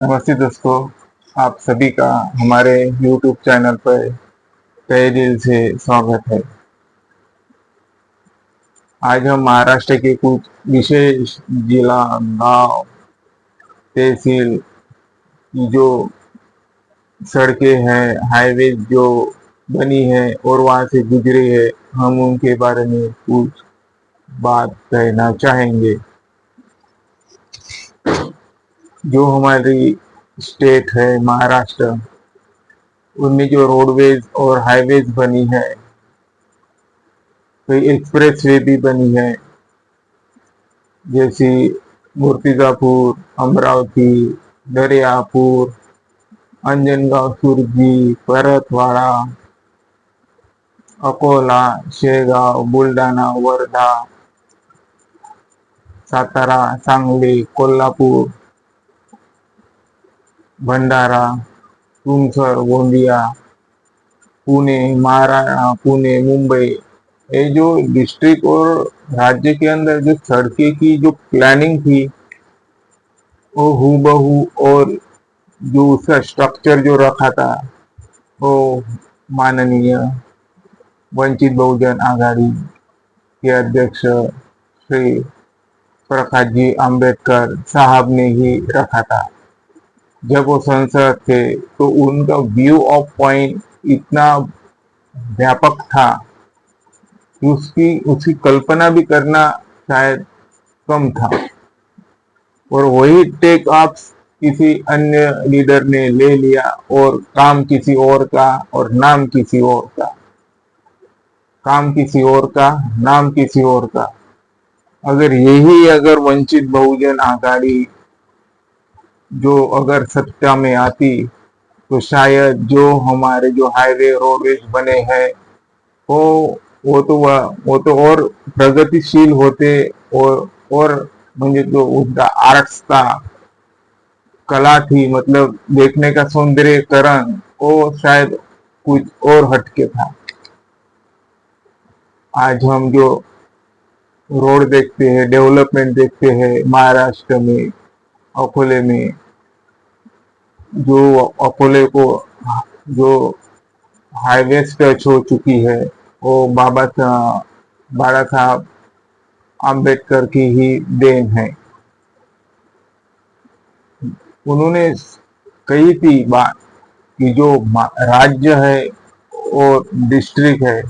नमस्ते दोस्तों, आप सभी का हमारे YouTube चैनल पर तहे दिल से स्वागत है। आज हम महाराष्ट्र के कुछ विशेष जिला, गांव, तहसील की जो सड़कें हैं, हाईवे जो बनी है और वहां से गुजरे है, हम उनके बारे में कुछ बात कहना चाहेंगे। जो हमारी स्टेट है महाराष्ट्र, उनमें जो रोडवेज और हाईवेज बनी है, कई एक्सप्रेस वे भी बनी है, जैसे मूर्तिजापुर, अमरावती, दर्यापुर, अंजनगाव, सुरजी, परतवाडा, अकोला, शेगाव, बुलढाणा, वर्धा, सातारा, सांगली, कोल्हापूर, भंडारा, तुमसर, गोंदिया, पुणे, महाराष्ट्र, पुणे, मुंबई, ये जो डिस्ट्रिक्ट और राज्य के अंदर जो सड़कें की जो प्लानिंग थी, वो हूबहू और जो उसका स्ट्रक्चर जो रखा था, वो माननीय वंचित बहुजन आघाड़ी के अध्यक्ष श्री प्रकाश जी आम्बेडकर साहब ने ही रखा था। जब वो संसद थे तो उनका व्यू ऑफ पॉइंट इतना व्यापक था कि उसकी कल्पना भी करना शायद कम था, और वही टेक ऑफ किसी अन्य लीडर ने ले लिया और काम किसी और का और नाम किसी और का, काम किसी और का, नाम किसी और का। अगर वंचित बहुजन आघाड़ी जो अगर सत्ता में आती, तो शायद जो हमारे जो हाईवे रोडवेज बने हैं, वो वो तो और प्रगतिशील होते, और म्हणजे जो उनका आर्ट्स का कला थी, मतलब देखने का सौंदर्यकरण, वो शायद कुछ और हटके था। आज हम जो रोड देखते हैं, डेवलपमेंट देखते हैं महाराष्ट्र में, अकोले में, जो अकोले को जो हाईवे टच हो चुकी है, वो बाबा साहब आम्बेडकर की ही देन है। उन्होंने कही थी बात कि जो राज्य है और डिस्ट्रिक्ट है,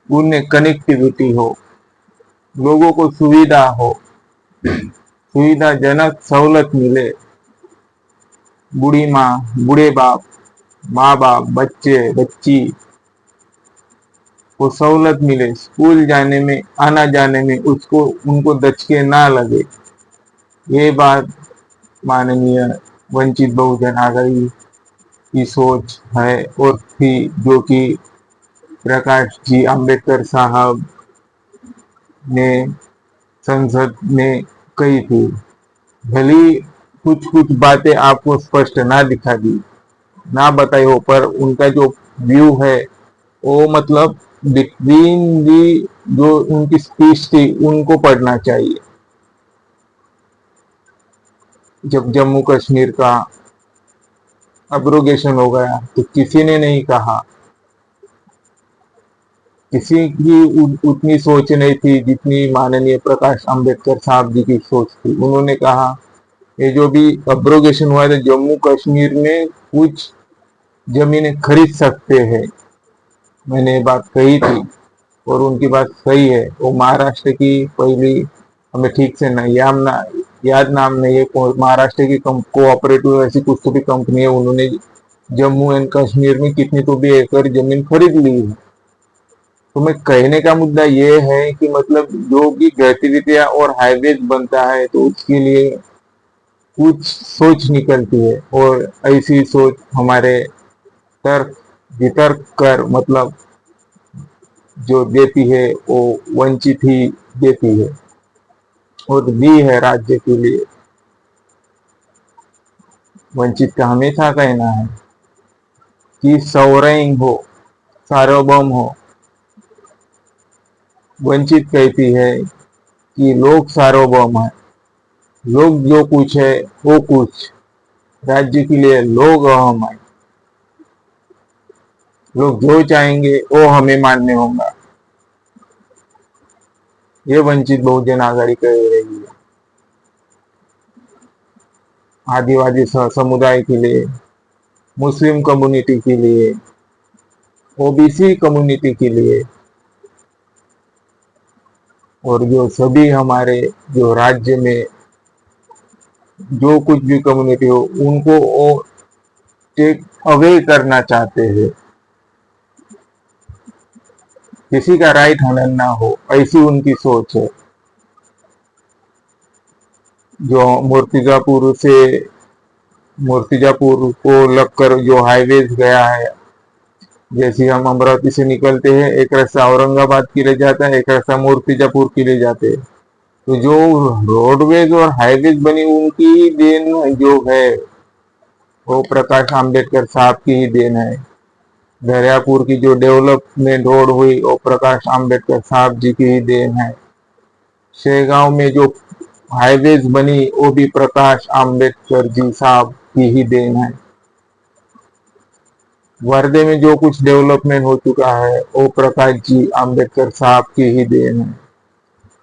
उनमें कनेक्टिविटी हो, लोगों को सुविधा हो, सुविधाजनक सहूलत मिले, बूढ़ी माँ, बूढ़े बाप, माँ बाप, बच्चे बच्ची को सहूलत मिले, स्कूल जाने में, आना जाने में उनको दचके ना लगे। ये बात माननीय वंचित बहुजन आघाड़ी की सोच है और थी, जो कि प्रकाश जी आम्बेडकर साहब ने संसद में कही थी। भली कुछ कुछ बातें आपको स्पष्ट ना दिखा दी, ना बताई हो, पर उनका जो व्यू है, वो मतलब बिटवीन दी जो उनकी स्पीच थी, उनको पढ़ना चाहिए। जब जम्मू कश्मीर का अब्रोगेशन हो गया, तो किसी ने नहीं कहा, किसी की उतनी सोच नहीं थी जितनी माननीय प्रकाश आम्बेडकर साहब जी की सोच थी। उन्होंने कहा, ये जो भी अब्रोगेशन हुआ है, जम्मू कश्मीर में कुछ जमीनें खरीद सकते हैं, मैंने ये बात कही थी, और उनकी बात सही है। वो महाराष्ट्र की पहली, हमें ठीक से याद नाम नहीं है, महाराष्ट्र की कोऑपरेटिव ऐसी कुछ तो भी कंपनी है, उन्होंने जम्मू एंड कश्मीर में कितनी तो भी एकड़ जमीन खरीद ली है। तो मैं कहने का मुद्दा ये है कि मतलब जो भी गतिविधियां और हाईवेज बनता है, तो उसके लिए कुछ सोच निकलती है, और ऐसी सोच हमारे तर्क वितर्क कर मतलब जो देती है, वो वंचित ही देती है और दी है राज्य के लिए। वंचित का हमेशा कहना है कि सौरेन हो, सार्वभौम हो। वंचित कहती है कि लोग सार्वभौम है, लोग जो कुछ है वो कुछ, राज्य के लिए लोग अहम है। लोग जो चाहेंगे वो हमें मान्य होगा, ये वंचित बहुजन आघाड़ी कह रही है। आदिवासी समुदाय के लिए, मुस्लिम कम्युनिटी के लिए, ओबीसी कम्युनिटी के लिए, और जो सभी हमारे जो राज्य में जो कुछ भी कम्युनिटी हो उनको वो टेक अवे करना चाहते हैं। किसी का राइट हनन ना हो, ऐसी उनकी सोच है। जो मूर्तिजापुर को लगकर जो हाईवेज गया है, जैसे हम अमरावती से निकलते हैं, एक रास्ता औरंगाबाद के लिए जाता है, एक रास्ता मूर्तिजापुर के लिए जाते हैं। तो जो रोडवेज और हाईवेज बनी उनकी देन जो है वो प्रकाश आंबेडकर साहब की ही देन है। दरियापुर की जो डेवलपमेंट रोड हुई वो प्रकाश आंबेडकर साहब जी की ही देन है। शेगांव में जो हाईवेज बनी वो भी प्रकाश आंबेडकर जी साहब की ही देन है। वर्धे में जो कुछ डेवलपमेंट हो चुका है वो प्रकाश जी आंबेडकर साहब की ही देन है।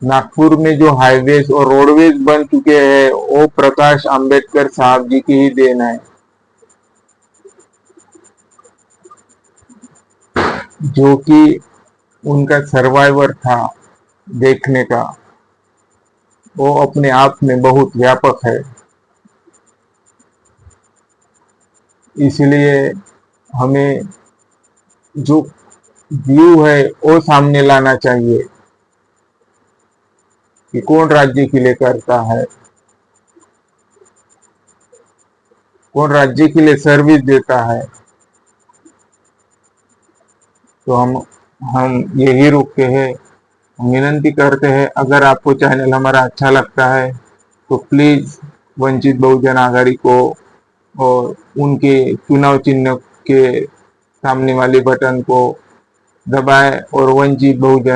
नागपुर में जो हाईवेज और रोडवेज बन चुके हैं वो प्रकाश आंबेडकर साहब जी की ही देन है। जो कि उनका सर्वाइवर था देखने का, वो अपने आप में बहुत व्यापक है। इसलिए हमें जो व्यू है वो सामने लाना चाहिए कि कौन राज्य के लिए करता है, कौन राज्य के लिए सर्विस देता है। तो हम यही रुकते हैं, विनंती करते हैं, अगर आपको चैनल हमारा अच्छा लगता है तो प्लीज वंचित बहुजन आघाड़ी को और उनके चुनाव चिन्ह के सामने वाले बटन को दबाएं और वंचित बहुजन